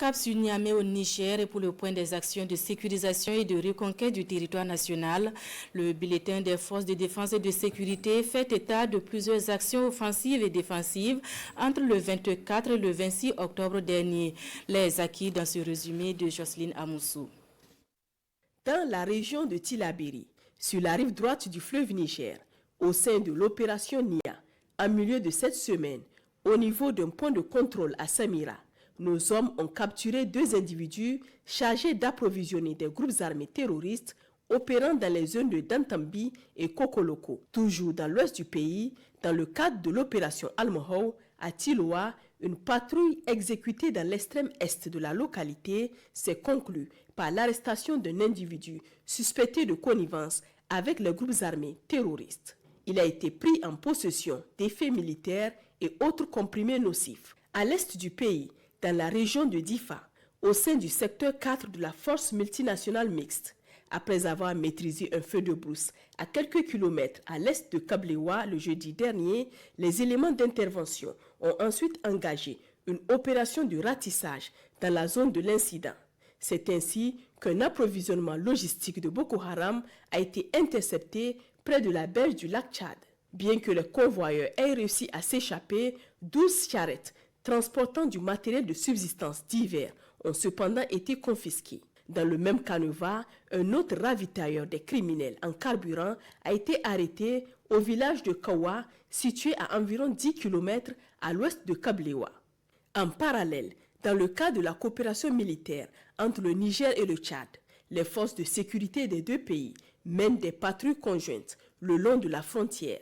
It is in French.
cap sur Niamey au Niger et pour le point des actions de sécurisation et de reconquête du territoire national. Le bulletin des forces de défense et de sécurité fait état de plusieurs actions offensives et défensives entre le 24 et le 26 octobre dernier. Les acquis dans ce résumé de Jocelyne Amoussou. Dans la région de Tillabéri, sur la rive droite du fleuve Niger, au sein de l'opération NIA, en milieu de cette semaine, au niveau d'un point de contrôle à Samira, nos hommes ont capturé 2 individus chargés d'approvisionner des groupes armés terroristes opérant dans les zones de Dantambi et Kokoloko, toujours dans l'ouest du pays, dans le cadre de l'opération Almohou à Tiloa. Une patrouille exécutée dans l'extrême est de la localité s'est conclue par l'arrestation d'un individu suspecté de connivence avec les groupes armés terroristes. Il a été pris en possession d'effets militaires et autres comprimés nocifs. À l'est du pays, dans la région de Difa, au sein du secteur 4 de la force multinationale mixte, après avoir maîtrisé un feu de brousse à quelques kilomètres à l'est de Kablewa le jeudi dernier, les éléments d'intervention ont ensuite engagé une opération de ratissage dans la zone de l'incident. C'est ainsi qu'un approvisionnement logistique de Boko Haram a été intercepté près de la berge du lac Tchad. Bien que les convoyeurs aient réussi à s'échapper, 12 charrettes transportant du matériel de subsistance divers ont cependant été confisquées. Dans le même canevas, un autre ravitailleur des criminels en carburant a été arrêté au village de Kawa, situé à environ 10 km à l'ouest de Kablewa. En parallèle, dans le cadre de la coopération militaire entre le Niger et le Tchad, les forces de sécurité des 2 pays mènent des patrouilles conjointes le long de la frontière.